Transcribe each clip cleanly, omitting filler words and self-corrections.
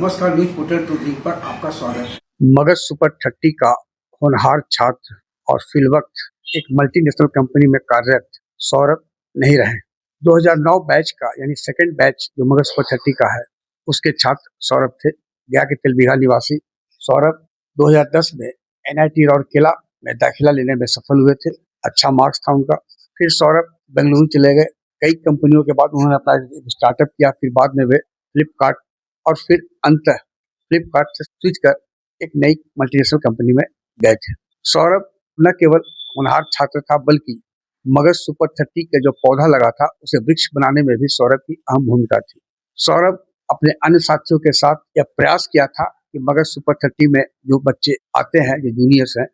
नमस्कार, news portal to dream पर आपका स्वागत है। मगध सुपर 30 का होनहार छात्र और फिलवक्त एक मल्टीनेशनल कंपनी में कार्यरत सौरभ नहीं रहे। 2009 बैच का यानी सेकंड बैच जो मगध सुपर 30 का है, उसके छात्र सौरभ थे। गया के तेलबिघा निवासी सौरभ 2010 में NIT राउरकेला में दाखिला लेने में सफल हुए थे। अच्छा मार्क्स था उनका। फिर सौरभ बेंगलुरु चले गए। कई कंपनियों के बाद उन्होंने अपना स्टार्टअप किया। फिर बाद में वे फ्लिपकार्ट और फिर अंत फ्लिपकार्ट से स्विच कर एक नई मल्टीनेशनल कंपनी में गए थे। सौरभ न केवल होनहार छात्र था, बल्कि मगध सुपर 30 के जो पौधा लगा था उसे वृक्ष बनाने में भी सौरभ की अहम भूमिका थी। सौरभ अपने अन्य साथियों के साथ यह प्रयास किया था कि मगध सुपर 30 में जो बच्चे आते हैं, जो जूनियर्स हैं,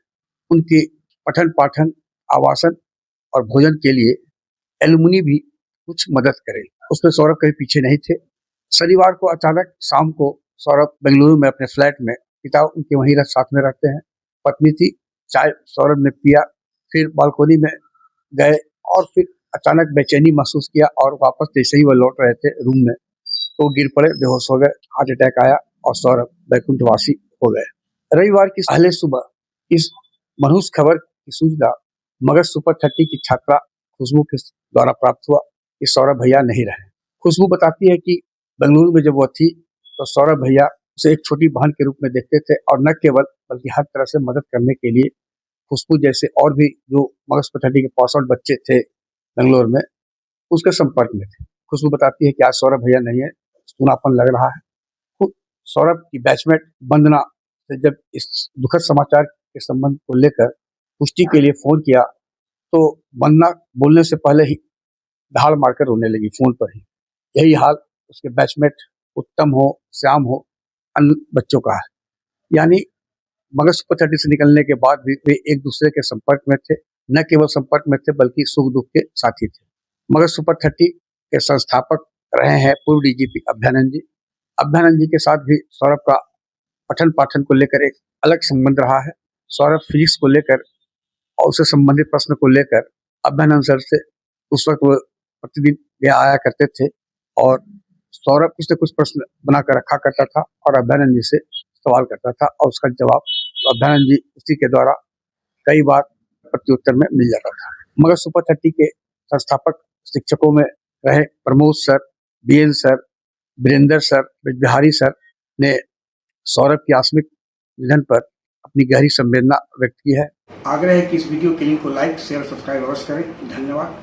उनके पठन पाठन, आवासन और भोजन के लिए एलुमनी भी कुछ मदद करे। उसमें सौरभ कभी पीछे नहीं थे। शनिवार को अचानक शाम को सौरभ बेंगलुरु में अपने फ्लैट में, पिता उनके वहीं साथ में रहते हैं, पत्नी थी, चाय सौरभ ने पिया, फिर बालकोनी में गए और फिर अचानक बेचैनी महसूस किया और वापस जैसे ही वह लौट रहे थे रूम में तो गिर पड़े, बेहोश हो गए, हार्ट अटैक आया और सौरभ बैकुंठवासी हो गए। रविवार की पहले सुबह इस मनहूस खबर की सूचना मगध सुपर 30 की छात्रा खुशबू के द्वारा प्राप्त हुआ कि सौरभ भैया नहीं रहे। खुशबू बताती है कि बेंगलुरु में जब वो थी तो सौरभ भैया उसे एक छोटी बहन के रूप में देखते थे और न केवल बल्कि हर तरह से मदद करने के लिए खुशबू जैसे और भी जो मगध सुपर 30 के पास आउट बच्चे थे बेंगलोर में, उसके संपर्क में थे। खुशबू बताती है कि आज सौरभ भैया नहीं है, सुनापन लग रहा है। सौरभ की बैचमेट वंदना से जब इस दुखद समाचार के संबंध को लेकर पुष्टि के लिए फोन किया तो वंदना बोलने से पहले ही ढाल मारकर रोने लगी फोन पर ही। यही हाल उसके बैचमेट उत्तम हो, श्याम हो, अन्य बच्चों का है। यानी मगध सुपर 30 से निकलने के बाद भी वे एक दूसरे के संपर्क में थे। न केवल संपर्क में थे बल्कि सुख दुख के साथी थे। मगध सुपर 30 के संस्थापक रहे हैं पूर्व DGP अभ्यानंद जी। अभ्यानंद जी के साथ भी सौरभ का पठन पाठन को लेकर एक अलग संबंध रहा है। सौरभ फिजिक्स को लेकर और उससे संबंधित प्रश्न को लेकर अभ्यानंद सर से उस वक्त वो प्रतिदिन यह आया करते थे और सौरभ कुछ न कुछ प्रश्न बनाकर रखा करता था और अभ्यानंद जी से सवाल करता था और उसका जवाब अभ्यानंद जी उसी के द्वारा कई बार प्रत्युत्तर में मिल जाता था। मगध सुपर 30 के संस्थापक शिक्षकों में रहे Pramod sir, BN sir, Virendra sir, Bihari sir ने सौरभ की आकस्मिक निधन पर अपनी गहरी संवेदना व्यक्त की है। आग्रह है कि इस वीडियो के लिंक को लाइक, शेयर, सब्सक्राइब अवश्य करें। धन्यवाद।